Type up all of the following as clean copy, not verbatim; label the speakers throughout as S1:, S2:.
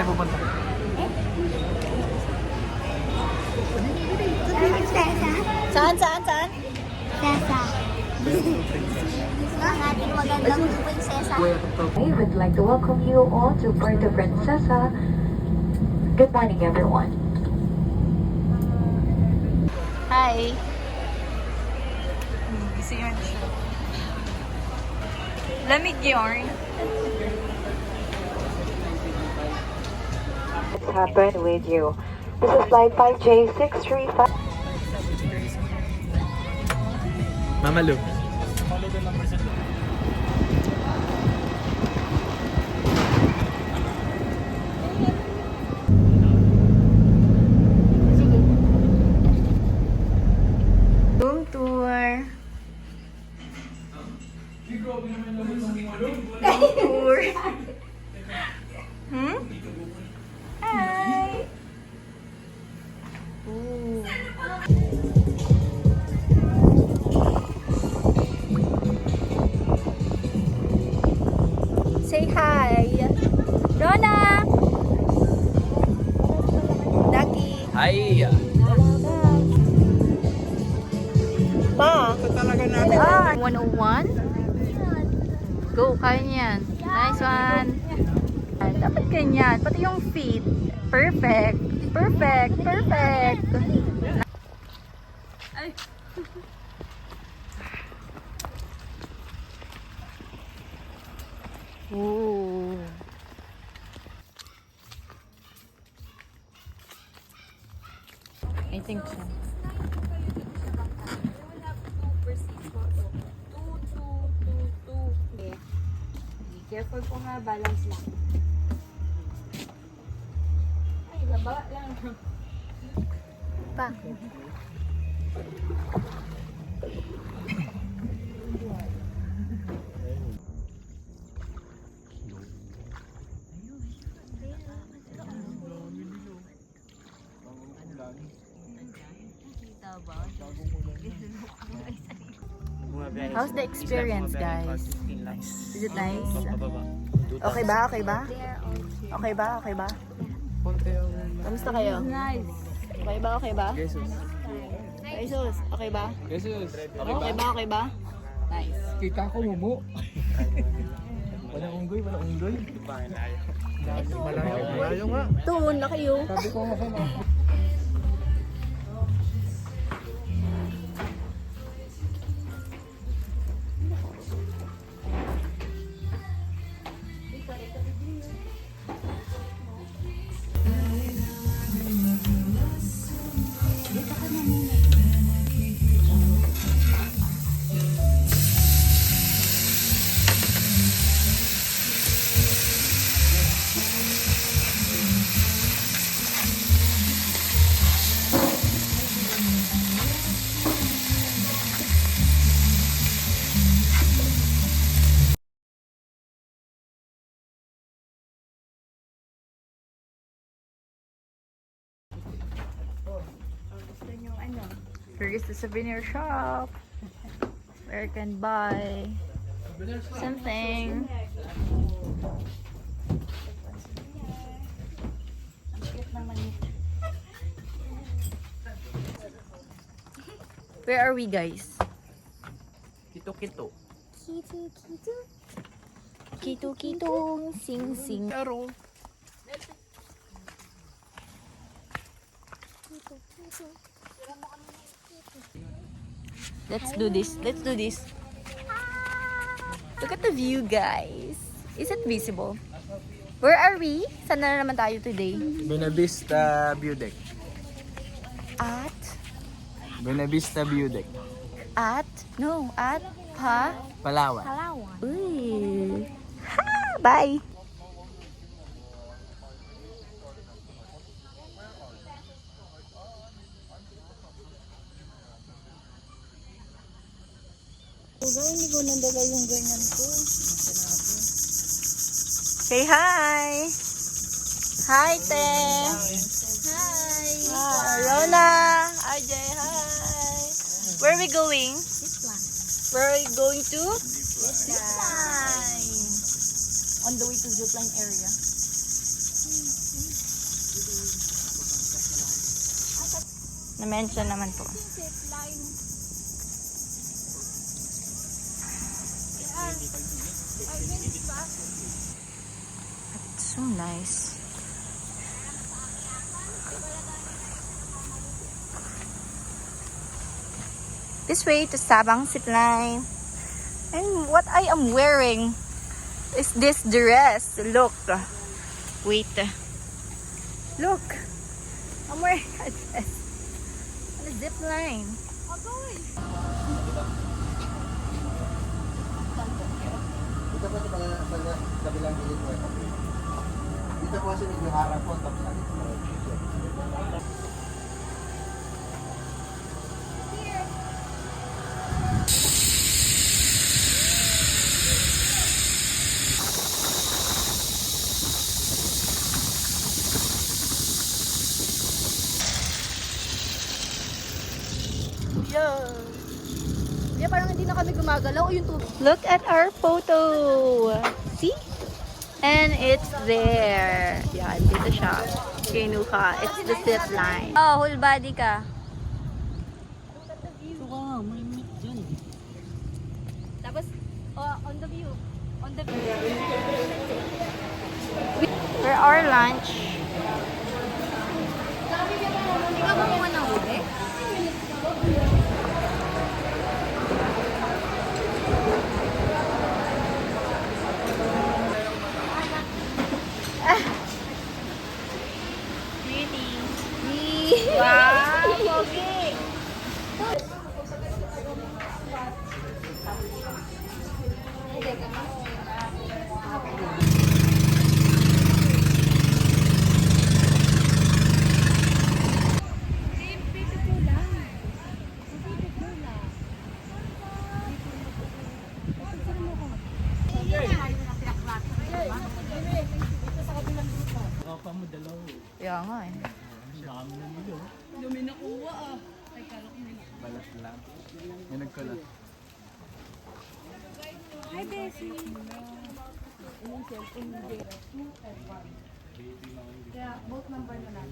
S1: pupunta? Saan?
S2: Sesa. Ang ating magandang prinsesa.
S3: We would like to welcome you all to Puerto Princesa. Good morning, everyone.
S1: Hi. Gising yun siya. Lamig yarn.
S3: What's happened with you? This is flight 5J635.
S4: Mama Lu.
S1: Room tour. Tour. Hmm? Hi. Ooh. Say hi. Rona. Ducky.
S4: Hi!
S1: Pa.
S4: Ito talaga natin.
S1: 101. Go, kaya niyan. Nice one. Dapat ganyan. Pati yung feet. Perfect. Perfect. Perfect. Ay. Ooh. I think so.
S2: Careful po nga, balance lang. Ay, baba lang.
S1: Pa. How's the experience, guys? Is it nice? Okay ba? Okay ba? Okay ba? Okay ba? Kamusta kayo?
S2: Nice.
S1: Okay ba? Okay ba?
S4: Jesus.
S1: Jesus, okay ba?
S4: Jesus.
S1: Okay ba? Okay ba? Nice.
S4: Kita ko mumu. Walang unggoy, walang unggoy. Malayo nga.
S1: Doon, laki yun.
S4: Sabi ko nga sana.
S1: Here is the souvenir shop where you can buy something. Where are we, guys?
S4: Kito-kito.
S1: Kitu-kitong sing-sing.
S4: Pero,
S1: Let's do this. Let's do this. Look at the view, guys. Is it visible? Where are we? Saan na naman tayo today?
S4: Buena Vista View Deck.
S1: At?
S4: Buena Vista View Deck.
S1: At? No. At? Ha?
S4: Palawan.
S2: Palawan.
S1: Uy. Ha! Bye!
S2: Hindi ko nandala yung ganyan ko.
S1: Say hi! Hi, Te!
S2: Hi!
S1: Hi, Rona! RJ, hi! Where are we going? Where are we going to?
S2: Zipline.
S1: On the way to zipline area. Na-mention naman po.
S2: Zipline.
S1: It's so nice. This way to Sabang Zipline. And what I am wearing is this dress. Look. Wait. Look. I'm wearing a dress. On a zipline.
S4: Dito po sa kabilang gilid po. Dito po kasi medyo harap po. Tapos
S1: Yeah, parang hindi na kami gumagalaw. Yung tubig. Look at our photo. See? And it's there. Yan, dito siya. Kinuha. It's the zip line. Oh, whole body ka.
S4: wow, may meat dyan.
S2: Tapos, on the view. On the view.
S1: For our lunch.
S2: Hindi ka kumuha ng ube?
S1: Wow, pogi.
S4: Kapa mo dalaw.
S1: Kaya nga eh.
S4: Dami na nilo. Balat lang. May nagkalat.
S2: Hi, Bessie. Kaya, both number na lang.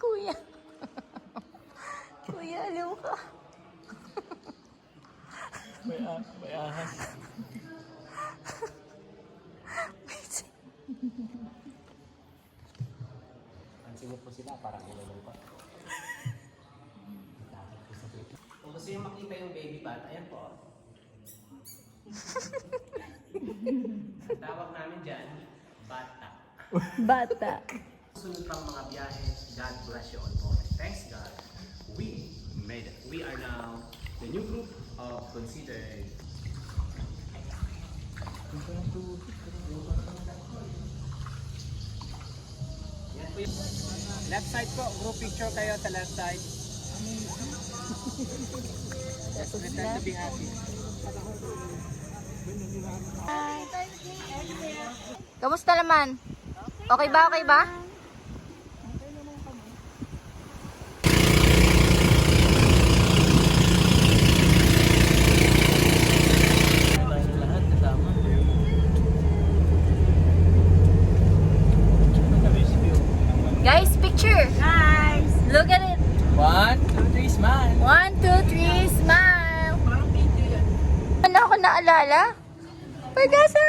S1: Kuya. Kuya, alam ka.
S4: May ahas. Pansin mo po sila, parang ululong pa. Kung gusto yung makita yung baby bat, ayan po. Ang tawag namin dyan, bata.
S1: Bata.
S4: Sunod pang mga biyahe, God bless you all po. Thanks God, we made it. We are now the new group of Considered. Yan po yung left side po, group picture kayo sa left side. Yes, pretend to be happy.
S1: Kamusta naman? Okay ba? Okay ba?
S4: Lahat kasama.
S1: Guys, picture! Guys! Look at it!
S4: 1, 2, 3, smile!
S1: 1, 2, 3, smile! Ano ako naalala? Pagasa!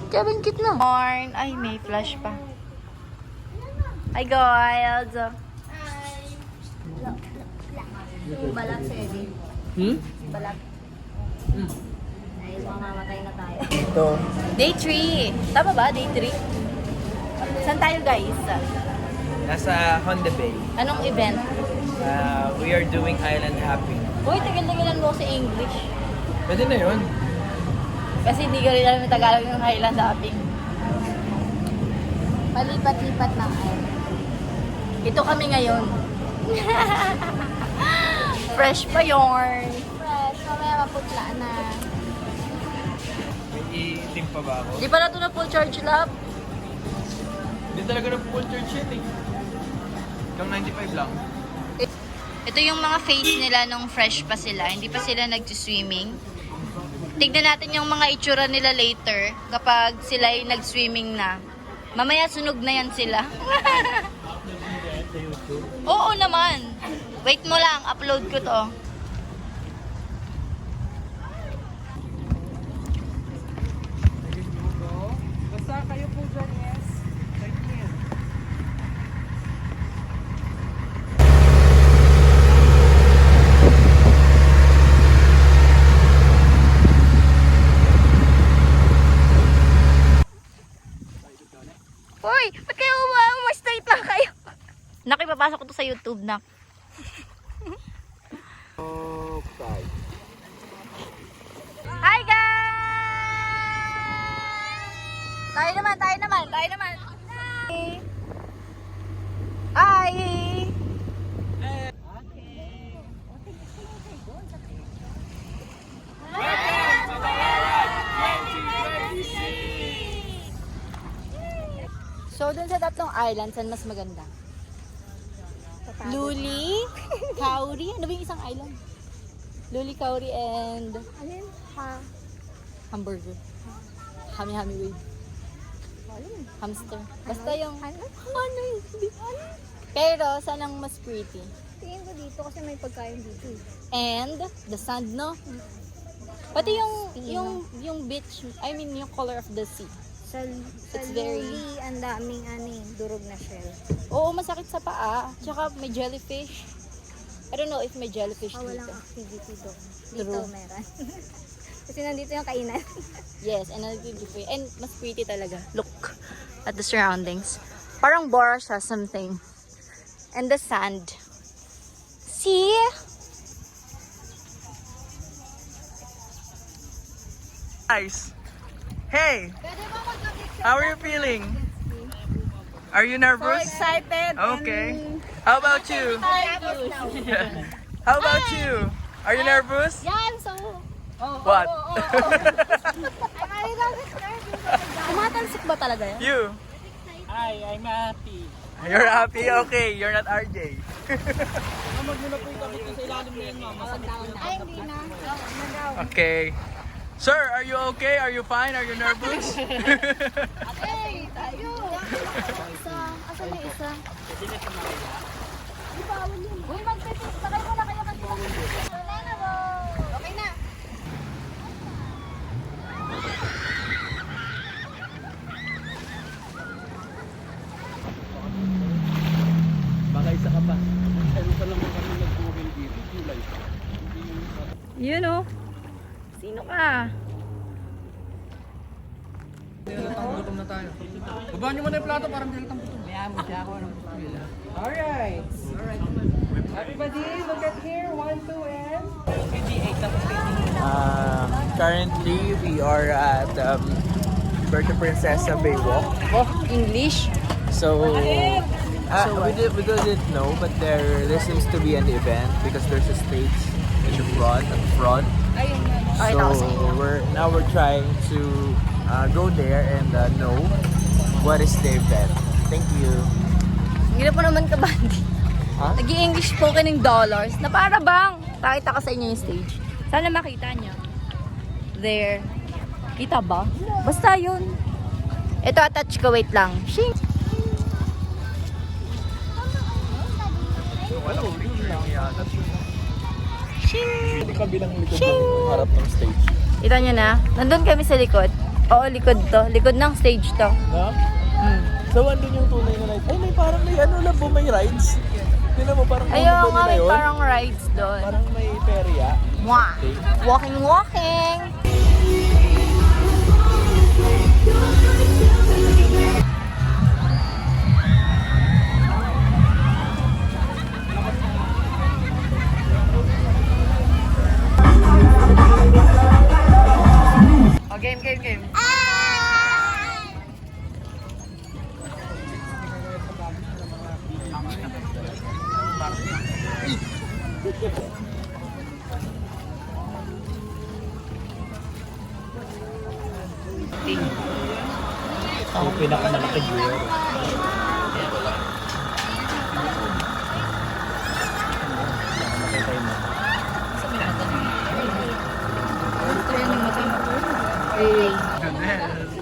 S1: Kevin, cute no? Morn. Ay, may flash pa. Hi, guys!
S2: Balat sa Eddie. Balat. Ay, mamamatay na tayo.
S4: Ito.
S1: Day 3. Tama ba? Day 3? Saan tayo, guys?
S4: Nasa Honda Bay.
S1: Anong event?
S4: We are doing Island Hopping.
S1: Uy, tagal-tagalan mo sa English.
S4: Pwede na yun.
S1: Kasi hindi ko rin alam yung Tagalog ng Highland Hopping.
S2: Palipat-lipat ng island.
S1: Ito kami ngayon. Fresh pa yarn.
S2: Fresh, mamaya maputla na.
S5: May itim pa ba ako?
S1: Di pala ito na full charge lap.
S5: Hindi talaga na full church yun eh. Hanggang 95 lang.
S1: Ito yung mga face nila nung fresh pa sila. Hindi pa sila nag-swimming. Tignan natin yung mga itsura nila later kapag sila ay nag-swimming na. Mamaya sunog na yan sila. Oo naman. Wait mo lang, upload ko to.
S5: Basta kayo po dyan, yes. Right here.
S1: Hoy, ba't kayo straight lang kayo? Nak, ipapasok ko to sa YouTube, nak.
S5: Okay.
S1: Hi guys! Tayo naman. Hi!
S2: So, dun sa tatlong island, saan mas maganda? Luli, Kauri, ano ba yung isang island? Luli, Kauri, and
S3: Alin? Ha?
S2: hamburger. Hami-hami wave. Hamster. Basta yung...
S3: Ano?
S2: Ano yun? Pero, saan ang mas pretty?
S3: Tingin ko dito kasi may pagkain dito.
S2: And, the sand, no? Pati yung beach, I mean, yung color of the sea.
S3: Sa
S2: It's very-
S3: Luli, ang daming durog na shell.
S2: Oo, masakit sa paa. Tsaka may jellyfish. I don't know if may jellyfish
S3: Walang
S2: dito.
S3: activity to. Dito
S2: True.
S3: meron. Kasi nandito yung kainan.
S2: Yes, and beautiful. And mas pretty talaga.
S1: Look at the surroundings. Parang Bora siya, something. And the sand. See?
S5: Guys, hey! How are you feeling? Are you nervous?
S1: Excited.
S5: Okay. How about you? How about you? Are you nervous?
S2: Yeah, I'm so...
S5: What?
S2: Tumatalsik ba talaga yan?
S5: You?
S6: Hi, I'm happy.
S5: You're happy? Okay, you're not RJ.
S6: Mamag mo na po yung kabit ko sa ilalim na yun, mama.
S3: Ay, hindi na.
S5: Okay. Sir, are you okay? Are you fine? Are you nervous?
S3: Hey, tayo. Isa. Asan yung isa? Di ba, awal yun? Uy, magpipit. Sakay mo na kayo magpipit. Okay na.
S6: Baka isa ka pa. Ano pa lang kami nag-booking dito, July.
S1: You know. Sino ka?
S6: Gutom na tayo. Babaan nyo muna yung plato, parang dilatang gutom. Kaya mo siya ako ng Alright. Everybody, look at here. 1, 2, and...
S5: Currently, we are at Puerto Princesa Baywalk.
S1: Oh, English.
S5: So, we didn't know, but there seems to be an event because there's a stage in the front.
S1: Ay,
S5: So
S1: nakasa'yo.
S5: we're trying to go there and know what is the event. Thank you.
S1: Hindi po naman ka, Bandi.
S5: Ha?
S1: Nag-i-English spoken ng dollars na para bang pakita ka sa inyo yung stage. Sana makita nyo. There. Kita ba? Basta yun. Ito, attach ko. Wait lang. Shing!
S5: Hindi kabilang likod ng harap ng stage.
S1: Kita nyo na. Nandun kami sa likod. Oo, likod to. Likod ng stage to.
S5: Ha?
S1: Hmm.
S5: So, andun yung tunay na light. Ay, may parang may ano lang po, may rides. Tignan mo, parang
S1: Ayun
S5: bumaba
S1: nga,
S5: nila
S1: may
S5: yun.
S1: parang rides doon.
S5: Parang may perya.
S1: Mwah! Walking! Okay,
S5: pinakamalaki beer. Nakatay mo.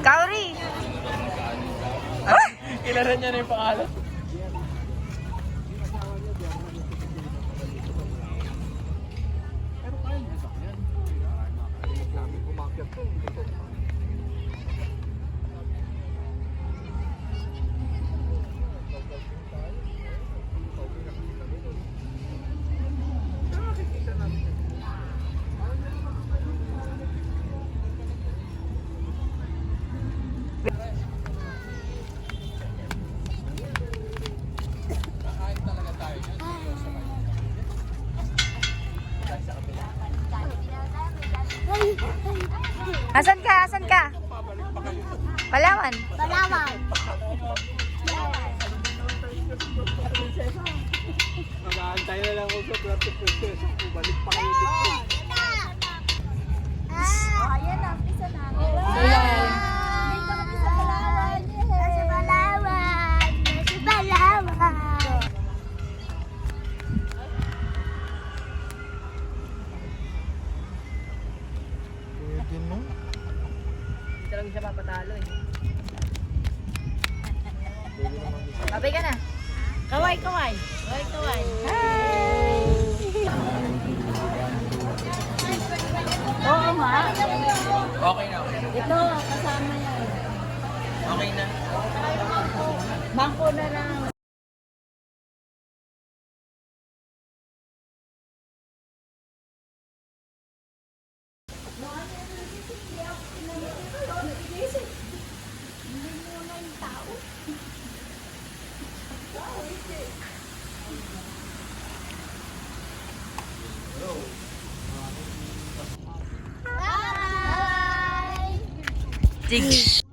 S1: Kauri!
S5: Kilala niya na yung pangalan.
S1: Asan ka? Asan ka? Palawan.
S7: Palawan.
S5: Mag-aantay na lang ako sa Puerto Princesa. Balik pa kayo dito.
S7: Ayan na, isa na. Dito kami sa Palawan. Nasa Palawan. Nasa Palawan.
S5: Pwede mo.
S2: Dito lang siya papatalo eh. Babay ka na. Kaway, kaway. Kaway, kaway. Oo nga.
S5: Okay na.
S2: Ito, kasama yan.
S5: Okay na.
S2: Bangko na lang.
S7: Bye!
S1: Dig.